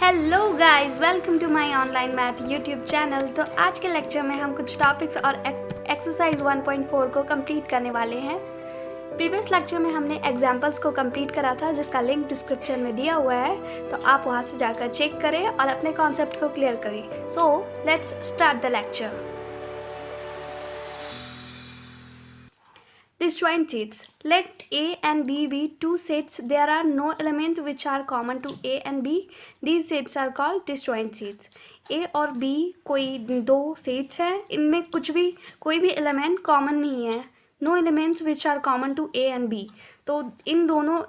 Hello guys, welcome to my online math YouTube channel. तो आज के लेक्चर में हम कुछ टॉपिक्स और एक्सरसाइज 1.4 को कंप्लीट करने वाले हैं। प्रीवियस लेक्चर में हमने एग्जांपल्स को कंप्लीट करा था, जिसका लिंक डिस्क्रिप्शन में दिया हुआ है, तो आप वहां से जाकर चेक करें और अपने कॉन्सेप्ट को क्लियर करें। So let's start the lecture. Disjoint sets. Let A and B be two sets. There are no elements which are common to A and B. These sets are called disjoint sets. A और B कोई दो sets हैं, इनमें कोई भी element common नहीं है. No elements which are common to A and B. तो इन दोनों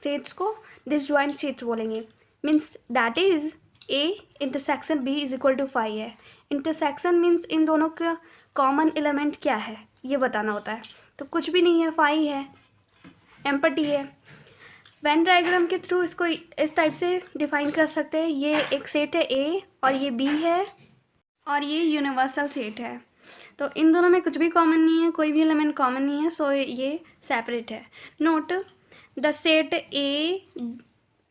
sets को disjoint sets बोलेंगे. Means that is A intersection B is equal to 5 है. Intersection means इन दोनों का common element क्या है ये बताना होता है. तो कुछ भी नहीं है, फाई है, एम्पटी है। वेन डायग्राम के थ्रू इसको इस टाइप से डिफाइन कर सकते हैं। ये एक सेट है ए और ये बी है और ये यूनिवर्सल सेट है। तो इन दोनों में कुछ भी कॉमन नहीं है, कोई भी एलिमेंट कॉमन नहीं है, सो ये सेपरेट है। Note the set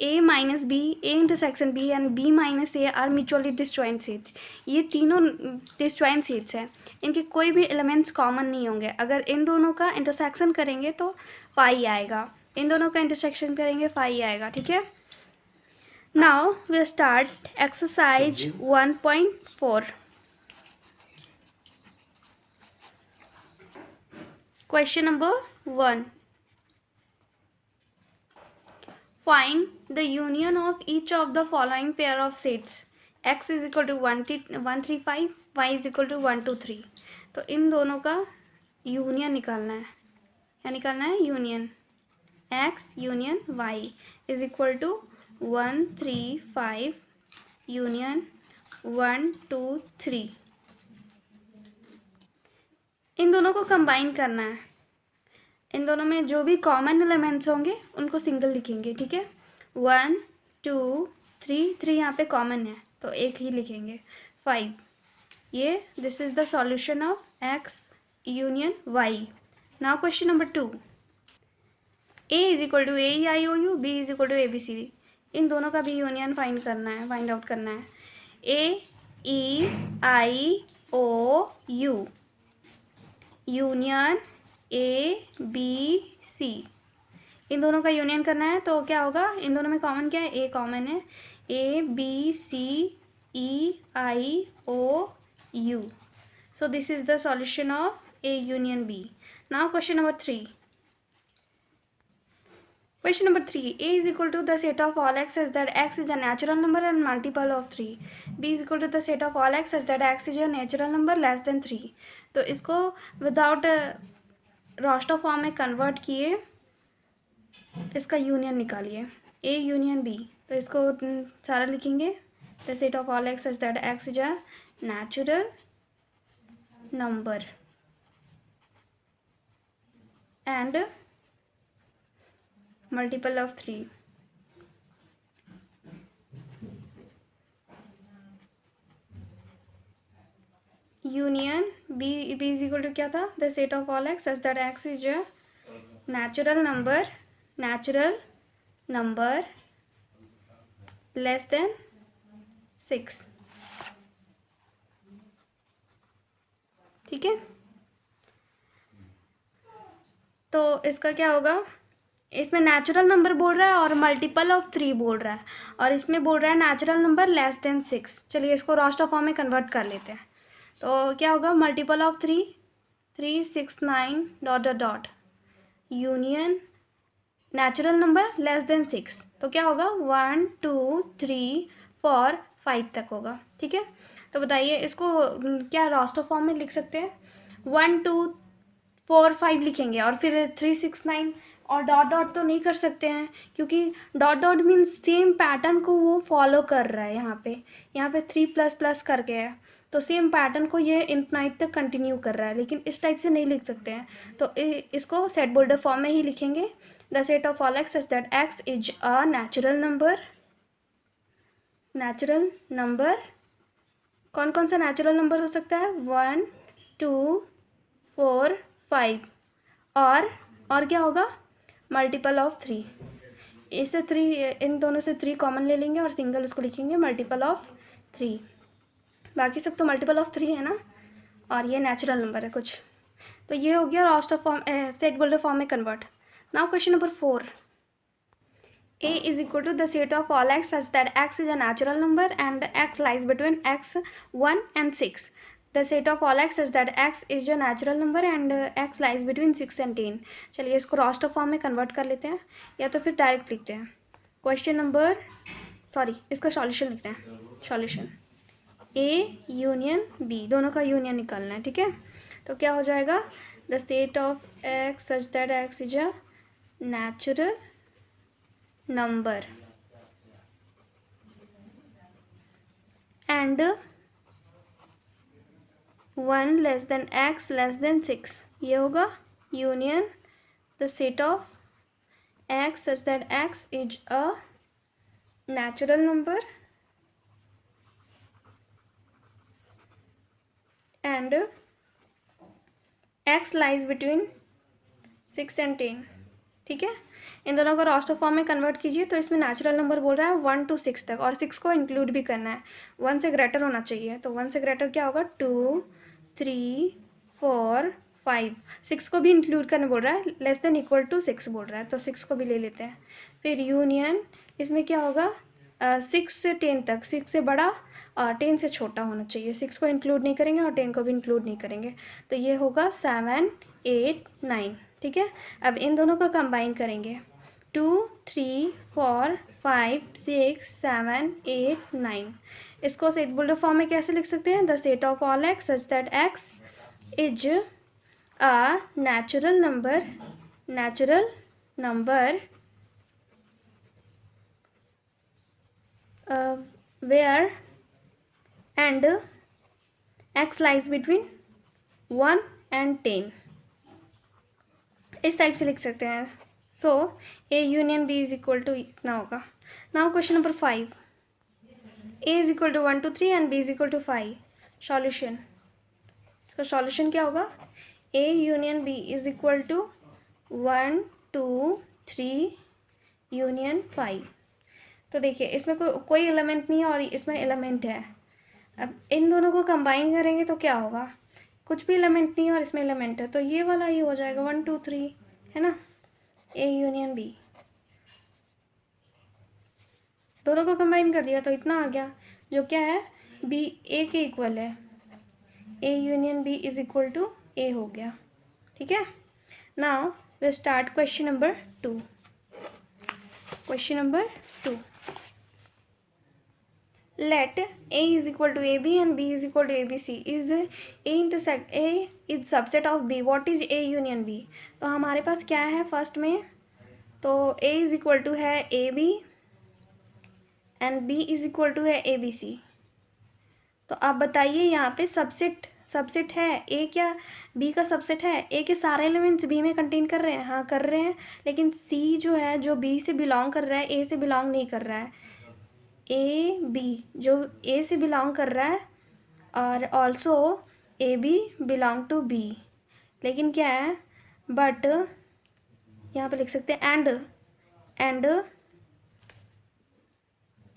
A minus B, A intersection B and B minus A are mutually disjoint sets. ये तीनों डिसजॉइंट सेट्स हैं, इनके कोई भी एलिमेंट्स कॉमन नहीं होंगे। अगर इन दोनों का इंटरसेक्शन करेंगे तो फाई आएगा, इन दोनों का इंटरसेक्शन करेंगे फाई आएगा। ठीक है, now we start exercise 1.4। Question number 1, find the union of each of the following pair of sets. X is equal to 1 3 5, y is equal to 1 2 3। तो इन दोनों का यूनियन निकालना है। क्या निकालना है? Union. x union y is equal to 1 3 5 union 1 2 3। इन दोनों को कंबाइन करना है। इन दोनों में जो भी कॉमन एलिमेंट्स होंगे उनको सिंगल लिखेंगे। ठीक है, 1 2 3, 3 यहाँ पे कॉमन है तो एक ही लिखेंगे। 5, ये this is the solution of x union y। Now question number 2, a is equal to A E I O U, b is equal to A B C D. इन दोनों का भी यूनियन फाइंड आउट करना है। A E I O U union A B C, इन दोनों का union करना है। तो क्या होगा? इन दोनों में कॉमन क्या है? ए कॉमन है। A B C E I O U, so this is the solution of A union B. Now question number 3। Question number 3, a is equal to the set of all x such that x is a natural number and multiple of 3. b is equal to the set of all x such that x is a natural number less than 3. तो इसको without roster form में convert किए, इसका union निकालिए। a union b, तो इसको सारा लिखेंगे। The set of all x such that x is a natural number and multiple of 3। Union b is equal to क्या था? The set of all x such that x is a natural number less than 6। ठीक है, तो इसका क्या होगा? इसमें natural number बोल रहा है और मल्टीपल ऑफ 3 बोल रहा है, और इसमें बोल रहा है नेचुरल नंबर लेस देन 6। चलिए इसको रोस्टर फॉर्म में कन्वर्ट कर लेते हैं। तो क्या होगा? Multiple of 3 3 6 9 dot dot dot union natural number less than 6। तो क्या होगा? 1 2 3 4 5 तक होगा। ठीक है, तो बताइए इसको क्या रोस्टर फॉर्म में लिख सकते हैं? 1 2 4 5 लिखेंगे और फिर 3 6 9 और डॉट डॉट तो नहीं कर सकते हैं, क्योंकि dot dot means same pattern को वो फॉलो कर रहा है। यहाँ पे 3 प्लस प्लस करके है, तो सेम पैटर्न को ये इन्फिनाइट तक कंटिन्यू कर रहा है, लेकिन इस टाइप से नहीं लिख सकते हैं। तो इसको सेट बोल्डर फॉर्म में ही लिखेंगे। The set of all x such that x is a natural number. कौन कौन सा नेचुरल नंबर हो सकता है? 1 2 4 5 और क्या होगा? Multiple of 3। इससे 3, इन दोनों से 3 कॉमन ले लेंगे और सिंगल उसको लिखेंगे मल्टीपल ऑफ 3। बाकी सब तो मल्टीपल ऑफ 3 है ना, और ये नेचुरल नंबर है कुछ। तो ये हो गया roster form, set builder form में convert. Now question number 4, a is equal to the set of all x such that x is a natural number and x lies between x 1 and 6. The set of all x such that x is a natural number and x lies between 6 and 10. चलिए इसको roster form में convert कर लेते हैं, या तो फिर direct लिखते हैं। क्वेश्चन नंबर, सॉरी, इसका सॉल्यूशन लिखते हैं। सॉल्यूशन a यूनियन b, दोनों का यूनियन निकालना है, ठीक है। तो क्या हो जाएगा, the set of x such that x is a natural number and 1 less than x less than 6, ये होगा union the set of x such that x is a natural number and x lies between 6 and 10, ठीक है। इन दोनों को roster form में convert कीजिए। तो इसमें नेचुरल नंबर बोल रहा है 1 to 6 तक, और 6 को इंक्लूड भी करना है, 1 से ग्रेटर होना चाहिए। तो 1 से ग्रेटर क्या होगा, 2 3 4 5, 6 को भी इंक्लूड करने बोल रहा है, लेस देन इक्वल टू 6 बोल रहा है, तो 6 को भी ले लेते हैं। फिर यूनियन, इसमें क्या होगा, 6 से 10 तक, 6 से बड़ा और 10 से छोटा होना चाहिए। 6 को इंक्लूड नहीं करेंगे और 10 को भी इंक्लूड नहीं करेंगे, तो ये होगा 7 8 9, ठीक है। अब इन दोनों को कंबाइन करेंगे, 2 3 4 5 6 7 8 9। इसको सेट बोल्डर फॉर्म में कैसे लिख सकते हैं, the set of all x such that x is a natural number where and x lies between 1 and 10, इस टाइप से लिख सकते हैं। So a union b is equal to इतना होगा। Now question number 5, a is equal to 1 to 3 and b is equal to 5। Solution, इसका solution क्या होगा, a union b is equal to 1 2 3 union 5। तो देखिए इसमें कोई एलिमेंट नहीं है और इसमें एलिमेंट है। अब इन दोनों को कंबाइन करेंगे तो क्या होगा, कुछ भी एलिमेंट नहीं है और इसमें एलिमेंट है, तो ये वाला ही हो जाएगा 1 2 3, है ना, a यूनियन b। दोनों को कंबाइन कर दिया तो इतना आ गया, जो क्या है, b a के इक्वल है, a union b is equal to a हो गया, ठीक है। Now we start question number 2। Question number 2, let a is equal to ab and b is equal to abc, is a intersect a is subset of b, what is a union b। तो हमारे पास क्या है first में, तो a is equal to है ab and b is equal to है abc। तो आप बताइए यहाँ पे सबसेट है a, क्या b का सबसेट है, a के सारे एलिमेंट्स b में कंटेन कर रहे हैं, हाँ कर रहे हैं, लेकिन c जो है जो b से बिलोंग कर रहा है a से बिलोंग नहीं कर रहा है। ए बी जो ए से बिलोंग कर रहा है और also A B belong to B, लेकिन क्या है, बट यहाँ पे लिख सकते हैं and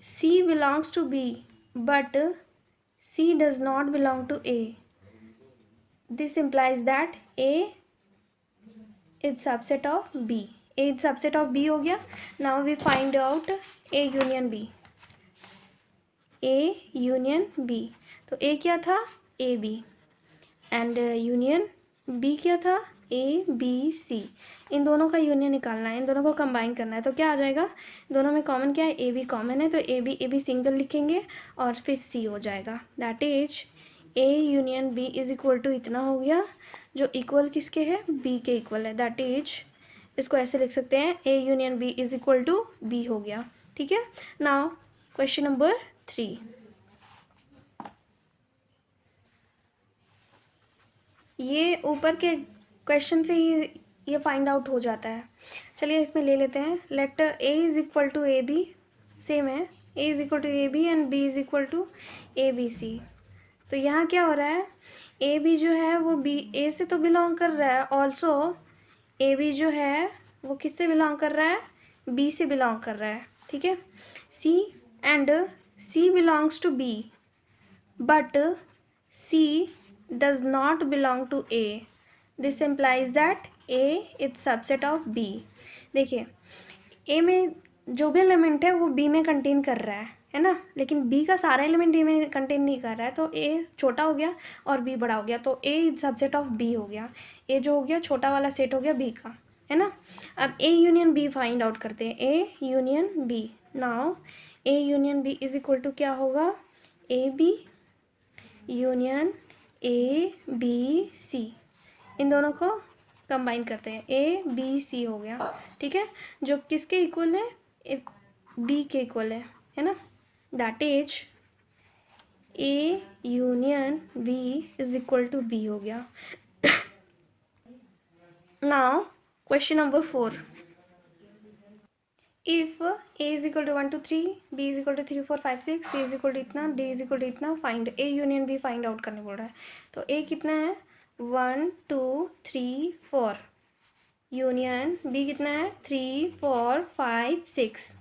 C belongs to B but C does not belong to A. This implies that A is subset of B, A is subset of B हो गया। Now we find out A union B, a union b। तो a क्या था, a b, and union b क्या था, a b c। इन दोनों का union निकालना है, इन दोनों को कंबाइन करना है, तो क्या आ जाएगा, दोनों में कॉमन क्या है, a b कॉमन है, तो a b सिंगल लिखेंगे और फिर c हो जाएगा, that is a union b is equal to इतना हो गया, जो इक्वल किसके है, b के इक्वल है, दैट इज इसको ऐसे लिख सकते हैं, a union b is equal to b हो गया, ठीक है। नाउ क्वेश्चन नंबर 3, ये ऊपर के क्वेश्चन से ही ये फाइंड आउट हो जाता है। चलिए इसमें ले लेते हैं, let a is equal to A B, same है, a is equal to A B and b is equal to A B C. तो यहाँ क्या हो रहा है, ए बी जो है वो बी ए से तो बिलोंग कर रहा है, ऑल्सो ए बी जो है वो किससे बिलोंग कर रहा है, बी से बिलोंग कर रहा है, ठीक है। C and C belongs to B but C does not belong to A, this implies that A is subset of B. देखिए ए में जो भी एलिमेंट है वो बी में कंटेन कर रहा है ना, लेकिन बी का सारा एलिमेंट ए में कंटेन नहीं कर रहा है, तो ए छोटा हो गया और बी बड़ा हो गया, तो ए इज सबसेट ऑफ बी हो गया। ए जो हो गया छोटा वाला सेट हो गया बी का, है ना। अब A union B find out करते हैं, A union B. Now A union B is equal to क्या होगा, A B union A B C, इन दोनों को कंबाइन करते हैं, ए बी सी हो गया, ठीक है। जो किसके इक्वल है, बी के इक्वल है ना, that is A union B is equal to B हो गया। Now question number 4, if A is equal to 1 2 3, B is equal to 3 4 5 6, C is equal to इतना, डी इज इक्वल टू इतना, find A union B find out करने बोल रहा है। तो ए कितना है, 1 2 3 4, यूनियन बी कितना है, 3 4 5 6।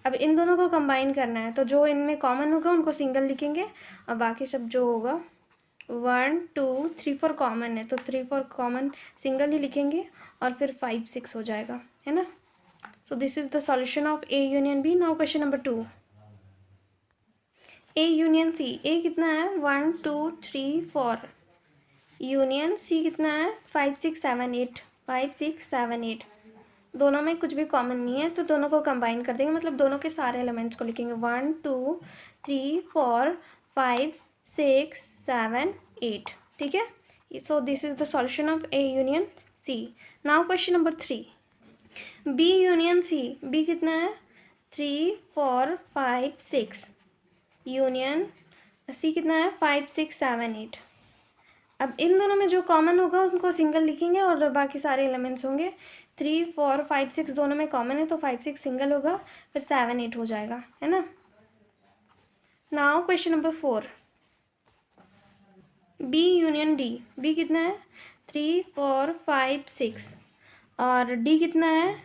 अब इन दोनों को कंबाइन करना है, तो जो इनमें कॉमन होगा उनको सिंगल लिखेंगे और बाकी सब जो होगा 1 2 3 4 कॉमन है तो 3 4 कॉमन सिंगल ही लिखेंगे और फिर 5 6 हो जाएगा, है ना। So this is the solution of A union B. Now question number 2, A union C, A कितना है 1 2 3 4, यूनियन सी कितना है 5 6 7 8, 5 6 7 8, दोनों में कुछ भी कॉमन नहीं है तो दोनों को कंबाइन कर देंगे, मतलब दोनों के सारे एलिमेंट्स को लिखेंगे 1 2 3 4 5 6 7 8, ठीक है। So this is the solution of A union C. Now question number 3, B union C, B कितना है 3 4 5 6, यूनियन सी कितना है 5 6 7 8। अब इन दोनों में जो कॉमन होगा उनको सिंगल लिखेंगे और बाकी सारे एलिमेंट्स होंगे 3 4 5 6 दोनों में कॉमन है तो 5 6 सिंगल होगा, फिर 7 8 हो जाएगा, है ना। Now question number 4, B union D, B कितना है 3 4 5 6 और डी कितना है,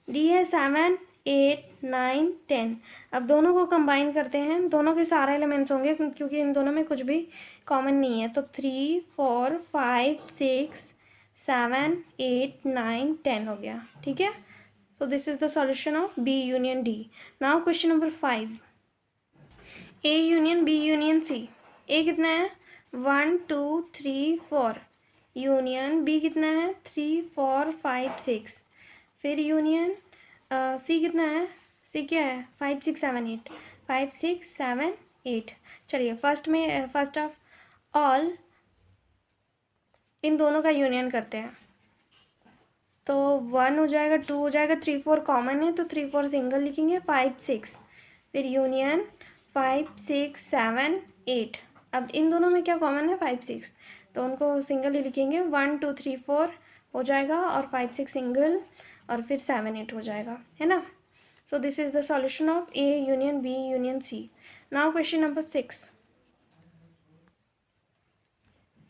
डी है 7 8 9 10। अब दोनों को कंबाइन करते हैं, दोनों के सारे एलिमेंट्स होंगे क्योंकि इन दोनों में कुछ भी कॉमन नहीं है, तो 3 4 5 6 7 8 9 10 हो गया, ठीक है। So this is the solution of B union D. Now question number 5, A union B union C, A कितना है 1 2 3 4, यूनियन बी कितना है 3 4 5 6, फिर यूनियन सी कितना है, सी क्या है 5 6 7 8, 5 6 7 8। चलिए फर्स्ट ऑफ ऑल इन दोनों का यूनियन करते हैं, तो 1 हो जाएगा 2 हो जाएगा 3 4 कॉमन है तो 3 4 सिंगल लिखेंगे, 5 6 फिर यूनियन 5 6 7 8। अब इन दोनों में क्या कॉमन है 5 6 तो उनको सिंगल ही लिखेंगे, 1 2 3 4 हो जाएगा और 5 6 सिंगल और फिर 7 8 हो जाएगा, है ना। So this is the solution of A union B union C. Now question number 6,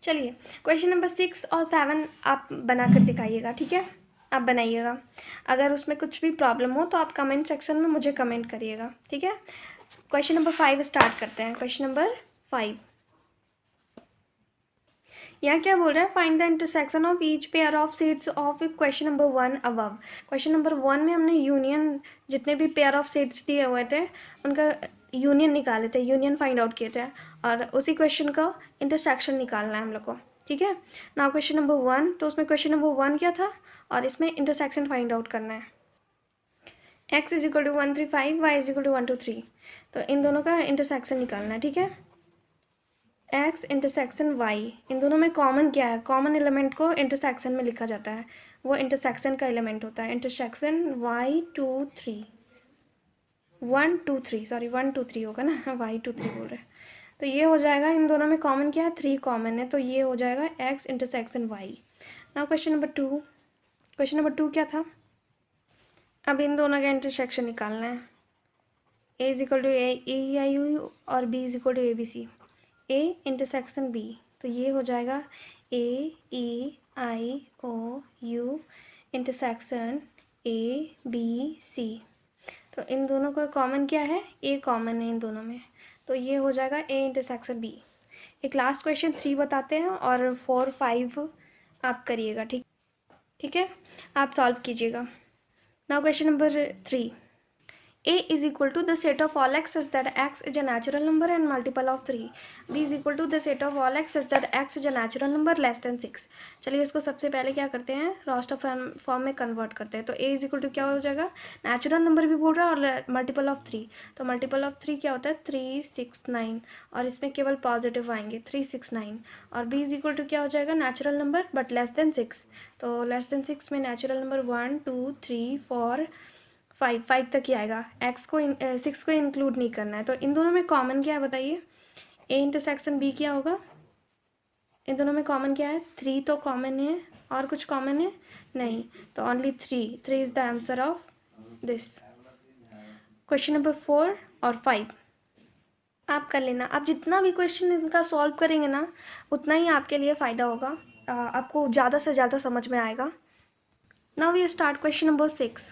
चलिए क्वेश्चन नंबर 6 और 7 आप बना कर दिखाइएगा, ठीक है, आप बनाइएगा। अगर उसमें कुछ भी प्रॉब्लम हो तो आप कमेंट सेक्शन में मुझे कमेंट करिएगा, ठीक है। क्वेश्चन नंबर 5 स्टार्ट करते हैं। क्वेश्चन नंबर 5, यहाँ क्या बोल रहा है, find the intersection of each pair of sets of question number 1 above. Question number 1 में हमने यूनियन जितने भी पेयर ऑफ सेट्स दिए हुए थे उनका यूनियन निकाले थे, यूनियन फाइंड आउट किए थे और उसी क्वेश्चन का इंटरसेक्शन निकालना है हम लोग को, ठीक है। नाउ क्वेश्चन नंबर 1, तो उसमें क्वेश्चन नंबर 1 क्या था और इसमें इंटरसेक्शन फाइंड आउट करना है। x is equal to 1 3 5, y is equal to 1 2 3, तो इन दोनों का इंटरसेक्शन निकालना है, ठीक है। x इंटरसेक्शन y, इन दोनों में कॉमन क्या है, कॉमन एलिमेंट को इंटरसेक्शन में लिखा जाता है, वो इंटरसेक्शन का एलिमेंट होता है। इंटरसेक्शन y 2 3 1 2 3 सॉरी 1 2 3 होगा ना, y 2 3 बोल रहे हैं, तो ये हो जाएगा। इन दोनों में कॉमन क्या है, 3 कॉमन है तो ये हो जाएगा x intersection y। Now question number 2, question number 2 क्या था, अब इन दोनों का इंटरसेक्शन निकालना है। a is equal to A I U और b is equal to A B C, a intersection b, तो ये हो जाएगा a e i o u intersection A B C, तो इन दोनों का कॉमन क्या है, ए कॉमन है इन दोनों में, तो ये हो जाएगा ए इंटरसेक्शन बी। एक लास्ट क्वेश्चन 3 बताते हैं और 4 5 आप करिएगा, ठीक है, आप सॉल्व कीजिएगा। Now question number 3, A is equal to the set of all x such that x is a natural number and multiple of 3. B is equal to the set of all x such that x is a natural number less than 6. चलिए इसको सबसे पहले क्या करते हैं, roster form में convert करते हैं। तो a इज इक्वल टू क्या हो जाएगा, नेचुरल नंबर भी बोल रहा है और मल्टीपल ऑफ 3, तो मल्टीपल ऑफ 3 क्या होता है 3 6 9, और इसमें केवल पॉजिटिव आएंगे 3 6 9। और b इज इक्वल टू क्या हो जाएगा, natural number but less than 6, तो लेस देन 6 में नेचुरल नंबर 1 2 3 4 5 तक ही आएगा, एक्स को 6 को इंक्लूड नहीं करना है। तो इन दोनों में कॉमन क्या है बताइए, ए इंटरसेक्शन बी क्या होगा, इन दोनों में कॉमन क्या है, 3 तो कॉमन है, और कुछ कॉमन है नहीं, तो only 3 is the answer of this. Question number 4 और 5 आप कर लेना। आप जितना भी क्वेश्चन इनका सॉल्व करेंगे ना, उतना ही आपके लिए फ़ायदा होगा, आपको ज़्यादा से ज़्यादा समझ में आएगा। Now we start question number 6।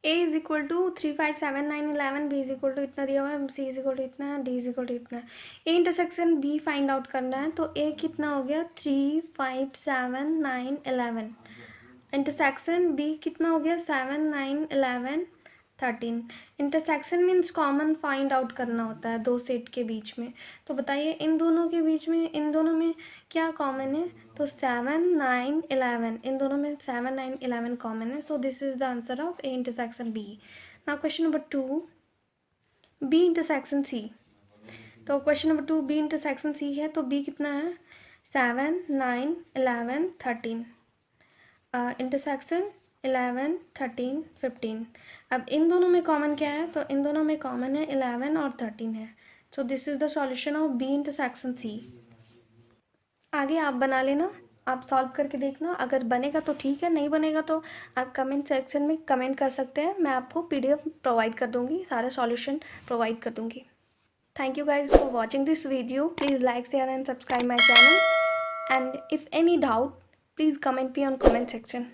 a is equal to 3 5 7 9 11, b is equal to इतना दिया हुआ है, c इज इक्वल टू इतना है, d इज इक्वल टू इतना है। a intersection b find out करना है, तो a कितना हो गया 3 5 7 9 11, इंटरसेक्शन b कितना हो गया 7 9 11 13। Intersection means common find out करना होता है दो सेट के बीच में। तो बताइए इन दोनों के बीच में, इन दोनों में क्या कॉमन है, तो 7 9 11, इन दोनों में 7 9 11 कॉमन है, so this is the answer of A intersection B. Now question number 2, B intersection C. तो question number 2 B intersection C है, तो बी कितना है 7 9 11 13, इंटरसेक्शन 11 13 15। अब इन दोनों में कॉमन क्या है, तो इन दोनों में कॉमन है 11 और 13 है, so this is the solution of B intersection C. आगे आप बना लेना, आप सॉल्व करके देखना, अगर बनेगा तो ठीक है, नहीं बनेगा तो आप कमेंट सेक्शन में कमेंट कर सकते हैं, मैं आपको PDF प्रोवाइड कर दूँगी, सारा सॉल्यूशन प्रोवाइड कर दूँगी। Thank you guys for watching this video, please like share and subscribe my channel, and if any doubt please comment me on comment section.